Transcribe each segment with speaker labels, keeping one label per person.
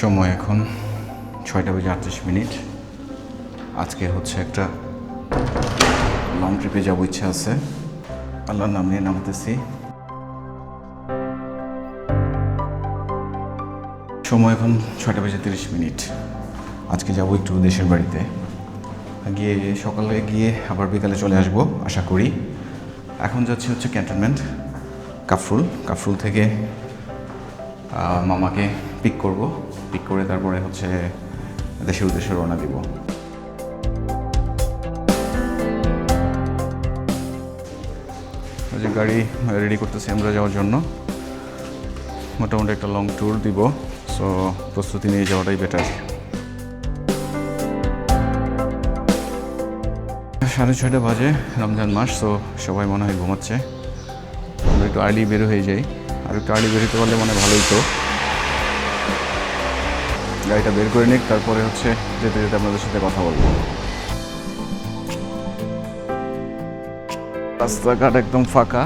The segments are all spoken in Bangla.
Speaker 1: সময় এখন 6:38। আজকে হচ্ছে একটা লং ট্রিপে যাবো, ইচ্ছা আছে। আল্লাহর নাম নিয়ে নামতেছি। সময় এখন 6:30। আজকে যাবো একটু দেশের বাড়িতে, গিয়ে সকালে গিয়ে আবার বিকালে চলে আসবো আশা করি। এখন যাচ্ছি হচ্ছে ক্যান্টনমেন্ট কাফরুল থেকে মামাকে পিক করে তারপরে হচ্ছে দেশের উদ্দেশ্যে রওনা দিব। ওই যে গাড়ি রেডি করতেছি আমরা যাওয়ার জন্য। মোটামুটি একটা লং ট্যুর দিব, সো প্রস্তুতি নিয়ে যাওয়াটাই বেটার। 6:30 বাজে, রমজান মাস, সো সবাই মনে হয় ঘুমাচ্ছে। আমরা একটু আর্লি বের হয়ে যাই, আর একটু আর্লি বেরোতে পারলে মানে ভালোই তো। গাড়িটা বের করে নিক, তারপরে হচ্ছে যেতে যেতে আপনাদের সাথে কথা বলবো। রাস্তাঘাট একদম ফাঁকা।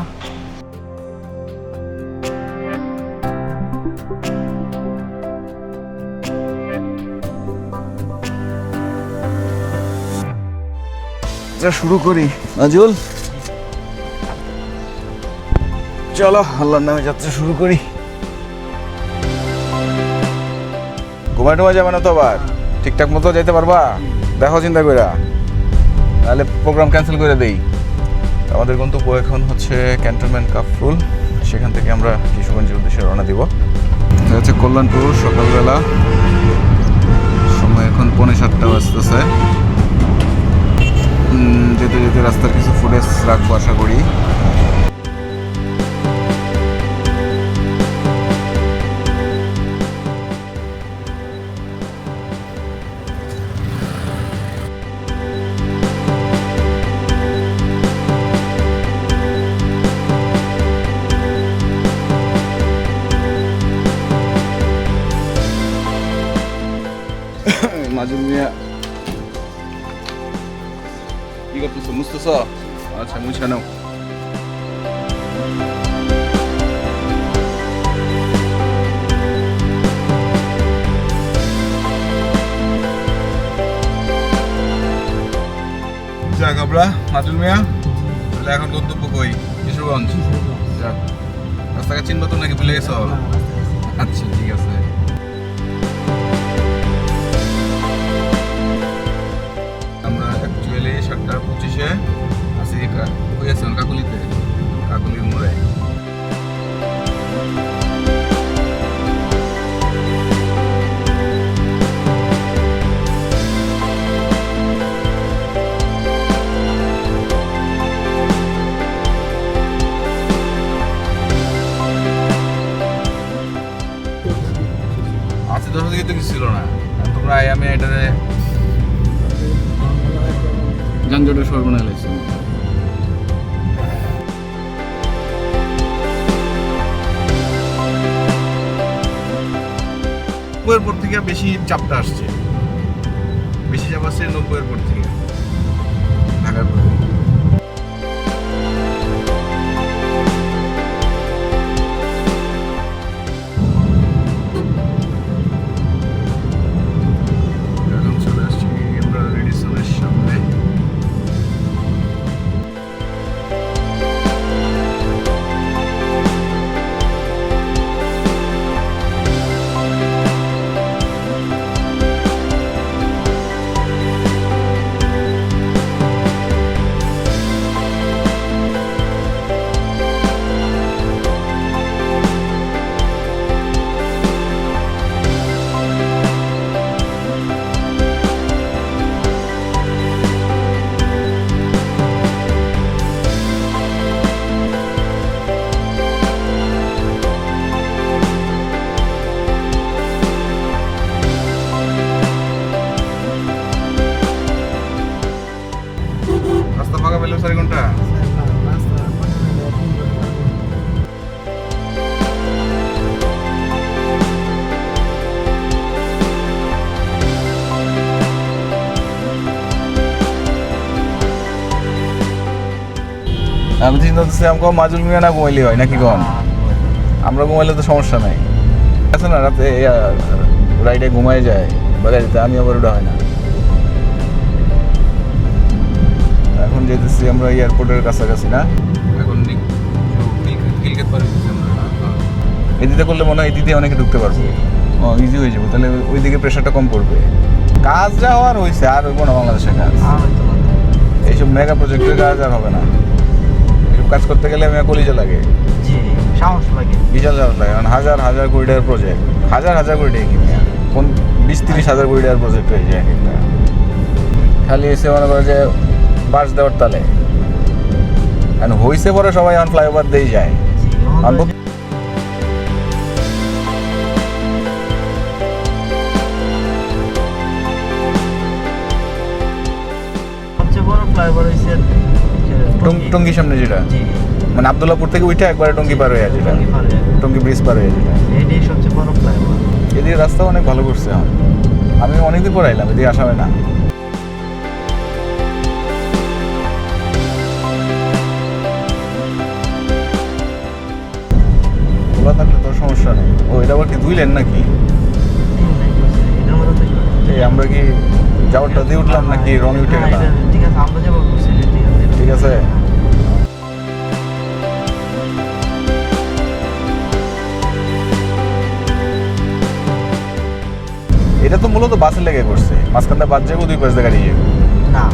Speaker 1: শুরু করি। নাজুল, চলো আল্লাহর নামে যাত্রা শুরু করি। ঘুমায় যাবে না তো আবার? ঠিকঠাক মতো যাইতে পারবা? দেখো চিন্তা করে, তাহলে প্রোগ্রাম ক্যান্সেল করে দেই। আমাদের গন্তব্য এখন হচ্ছে ক্যান্টনমেন্ট কাফরুল। সেখান থেকে আমরা কিশোরগঞ্জের উদ্দেশ্যে রওনা দিব। এটা হচ্ছে কল্যাণপুর, সকালবেলা। সময় এখন 6:45 বাজতেছে। যেতে যেতে রাস্তার কিছু ফুটেজ রাখবো আশা করি। মাজুল মিয়া কি করতেছো? মুছতেছ? আচ্ছা, মুছে নাও। যাক আমরা মাজুল মিয়া, তাহলে এখন গন্তব্য কই? কিশোরগঞ্জ। যাক, রাস্তাঘাট চিনবা তো নাকি ভুলে গেছো? আচ্ছা, ঠিক আছে। আমরা অ্যাকচুয়ালি 7:25 আসি হয়ে আছি কাকুলির মোড়ে। আশি 10 দিকে তো কিছু ছিল না, তোমরা আমি এটাতে যানজটের সর্বনাশ লাগছে। নব্বইয়ের পর থেকে বেশি চাপটা আসছে, বেশি চাপ আসছে 90-এর পর থেকে ঢাকার পরে। এখন চলে আসছি আমরা রেডিসনের সামনে। রাস্তা ফাঁকা পেলেও 4 ঘন্টা। আমি চিন্তা করছিলাম মাজুল মিয়া না ঘুমাইলে হয় নাকি? কম আমরা ঘুমাইলে তো সমস্যা নাই, আছে না রাতে রাইডে ঘুমায় যায় বাগাড়িতে, আমি আবার ওটা হয় না। এখন যেতেছি আমরা এয়ারপোর্টের কাছাকাছি না, এখন খিলক্ষেত পার হইতেছি আমরা। এদিকে করলে মনে হয় এদিকে অনেকে ঢুকতে পারবো, ইজি হয়ে যাবো, তাহলে ওই দিকে প্রেশারটা কম পড়বে। কাজ যা হওয়ার হয়েছে, আর হইব না বাংলাদেশের কাজ। এইসব মেগা প্রজেক্টের কাজ আর হবে না। এইসব কাজ করতে গেলে কলিজা লাগে,
Speaker 2: সাহস লাগে,
Speaker 1: বিশাল সাহস লাগে। কারণ হাজার হাজার কোটি টাকার প্রজেক্ট, হাজার হাজার কোটি টাকা কিনে কোন 20-30 হাজার কোটি টাকার প্রজেক্ট হয়ে যায় একটা। খালি এসে মনে করে যে বাস দেওয়ার তালে হইছে, পরে সবাই এখন ফ্লাইওভার দিয়েই যায়।
Speaker 2: সবচেয়ে বড় ফ্লাইওভার হইছে
Speaker 1: টঙ্গী সামনে, যেটা মানে আব্দুল্লাহপুর থেকে উঠে একবারে টঙ্গী পার হয়ে যেটা, টঙ্গী ব্রিজ পার হয়ে যেটা,
Speaker 2: এটাই সবচেয়ে বড় ফ্লাইওভার।
Speaker 1: এদিকে রাস্তা অনেক ভালো করছে। আমি অনেকদিন পর আইলাম, এদিকে আসা হয় না। খোলা থাকলে তোর সমস্যা নেই। ও এটা আবার কি 2 লেন নাকি? এই আমরা কি যাওয়ারটা দিয়ে উঠলাম নাকি রঙে উঠে গেলাম?
Speaker 2: ঠিক আছে, আমরা যাবো,
Speaker 1: ঠিক আছে। এটা তো মূলত বাসের লেগে করছে, মাঝখানটা বাদ যাবো, 2 পাশ দিয়ে গাড়ি যাবো।
Speaker 2: না,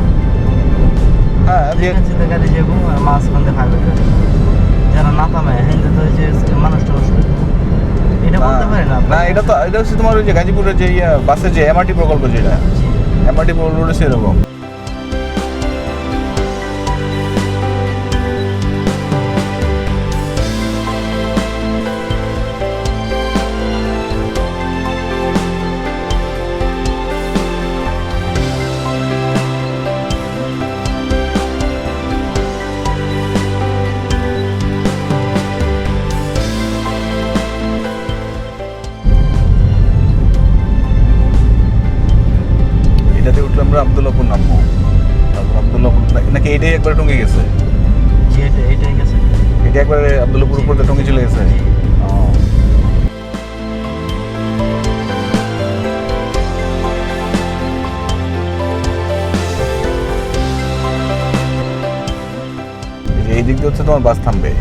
Speaker 1: হ্যাঁ
Speaker 2: গাড়ি যাবো আর মাঝখান দিয়ে ফাইবার যারা না থামে হিন্দু তো যে মানুষটা এটা বলতে পারে না।
Speaker 1: না, এটা হচ্ছে তোমার ওই যে গাজীপুরের যে বাসের যে এমআরটি প্রকল্প, যেটা এমআরটি প্রকল্প সেরকম। এটাতে উঠলে আমরা আব্দুল্লাহপুর নামবো, তারপর আব্দুল্লাহপুর নাকি এটাই একবার টঙ্গী গেছে?
Speaker 2: এটাই গেছে,
Speaker 1: এটা একবারে আব্দুল্লাহপুর উপর দিয়ে টঙ্গী চলে গেছে। এই দিক দিয়ে হচ্ছে তোমার বাস থামবে,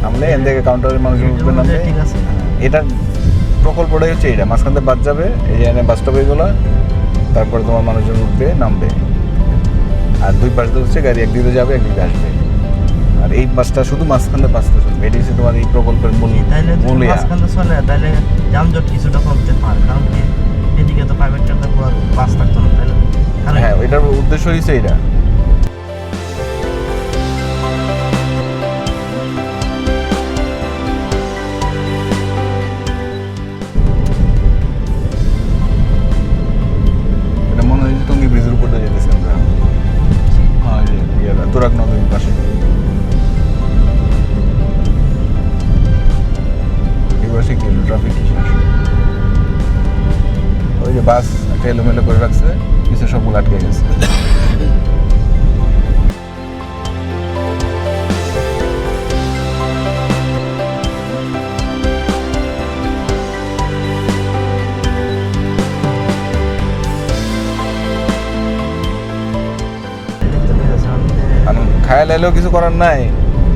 Speaker 1: থামলে এন থেকে কাউন্টারের মানুষজন উঠবে, নামবে। এটা প্রকল্পটাই হচ্ছে এইটা, মাঝখান থেকে বাস যাবে, এই যে বাস স্টপ এগুলো, তারপরে তোমার মানুষজন উঠবে, নামবে। আর 2 পাশ দিয়ে হচ্ছে গাড়ি একদিকে যাবে, একদিকে আসবে। আর এই বাসটা শুধু মাঝখানে বাসটা চলবে, এটি হচ্ছে তোমার এই প্রকল্পের মূল।
Speaker 2: মাঝখানে চলে তাহলে যানজট কিছুটা কমতে পারে, কারণ কি এদিকে তো প্রাইভেট কারটা পুরো বাস থাকতো না, তাহলে
Speaker 1: হ্যাঁ, এটার উদ্দেশ্য হচ্ছে এটা। মনে হয় টঙ্গী ব্রিজের উপর দিয়ে যেতেছি আমরা। হ্যাঁ, তুরাগ নদীর পাশে। এই পাশে কি ট্রাফিক শেষ, ওই যে বাস একটা এলোমেলো করে রাখছে, পিছনে সবগুলো আটকে গেছে। খায়াল এলেও কিছু করার নাই,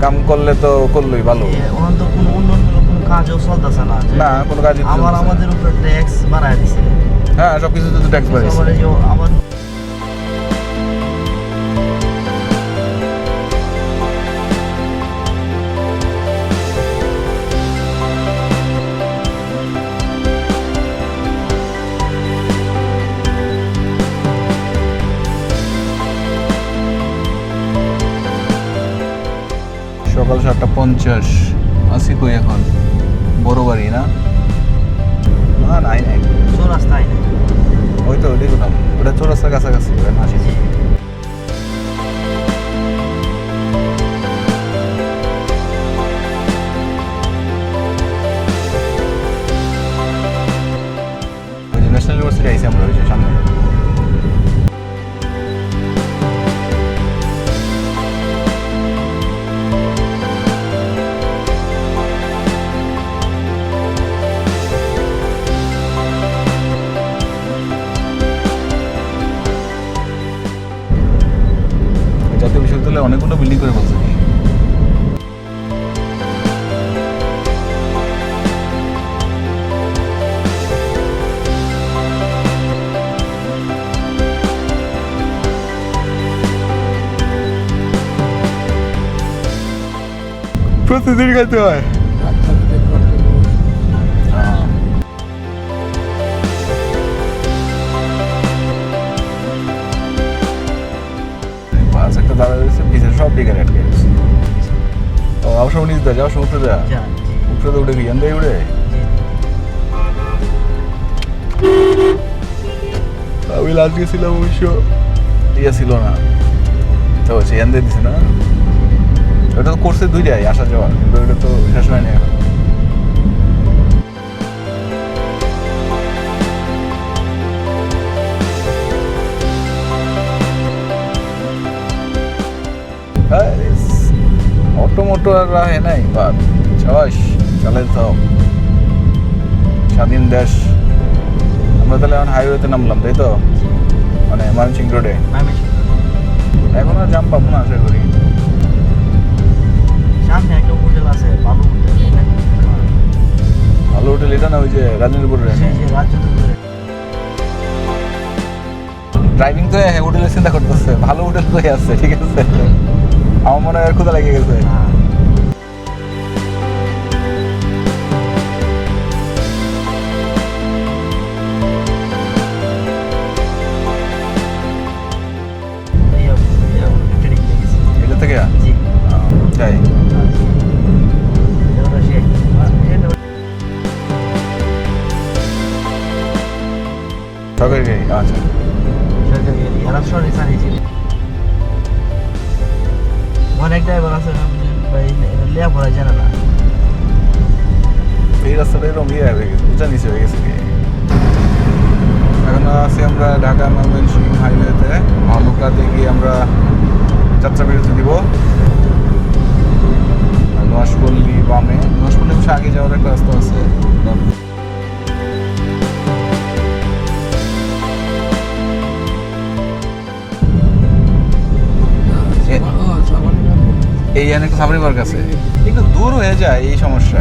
Speaker 1: কাম করলে তো করলোই ভালো।
Speaker 2: ওখান তো কোনো অন্য কোনো কাজও চলতেছে না,
Speaker 1: না কোনো কাজই
Speaker 2: আমাদের উপরে ট্যাক্স বাড়ায় দিছে।
Speaker 1: হ্যাঁ, সব কিছুতে তো ট্যাক্স বাড়িয়েছে।
Speaker 2: আবার
Speaker 1: সকাল 7:50 আসি কই এখন? বড় বাড়ি না? না, নাই
Speaker 2: চৌরাস্তায়
Speaker 1: ওই তো দেখলাম, ওটা চৌরাস্তার কাছাকাছি, ওটা না? ওই যে ন্যাশনাল ইউনিভার্সিটি আইসি আমরা, ওই যে সামনে। তাহলে অনেকগুলো বিল্ডিং করে বলছে কি প্রতিদিন খাইতে হয় বাস একটা দাঁড়া রয়েছে পিছের সব দিকে আটকে গেছে ও অবশ্য নিচ দা যাও সমুদ্রে যা
Speaker 2: যা জি
Speaker 1: উপরে তো উঠে গিয়ে দেয় উড়ে
Speaker 2: জি
Speaker 1: আমি লাস্ট গেছিলাম অবশ্য ইয়ে ছিল না তো হচ্ছে এন দিয়ে দিছে না ওটা তো করছে দুইটাই আসা যাওয়া কিন্তু ওটা তো শেষ হয়নি এখন অটো মোটো আর রাহে নাই বাদ চাবাস চালাই তো স্বাধীন দেশ আমরা তাহলে এখন হাইওয়েতে নামলাম তাই তো মানে ময়মনসিংহ রোডে এখন আর জাম পাবো না আশা করি
Speaker 2: সামনে একটা হোটেল আছে ভালো হোটেল
Speaker 1: ভালো হোটেল এটা না ওই যে রাজেন্দ্রপুরের
Speaker 2: যে রাজ্য দুপুরে
Speaker 1: ড্রাইভিং তো হোটেলের চিন্তা করতেছে ভালো হোটেল তো আছে ঠিক আছে আমার মনে হয় ক্ষুধা লেগে গেছে এটা থেকে
Speaker 2: জি
Speaker 1: যাই সরকারি গাড়ি আচ্ছা
Speaker 2: অনেক ড্রাইভার আছে ভাই লেয়া পড়া জানে না
Speaker 1: এই রাস্তাটা এরকম ইয়ে হয়ে গেছে উঁচা নিচে হয়ে গেছে কি এখন আছি আমরা ঢাকা ময়মনসিংহ হাইওয়েতে ভালুকাতে গিয়ে আমরা যাত্রা বিরতি দিব নোয়াশপল্লী বামে নোয়াশপল্লী অবশ্য আগে যাওয়ার একটা রাস্তা আছে এই একটা সাফারি পার্ক আছে একটু দূর হয়ে যায় এই সমস্যা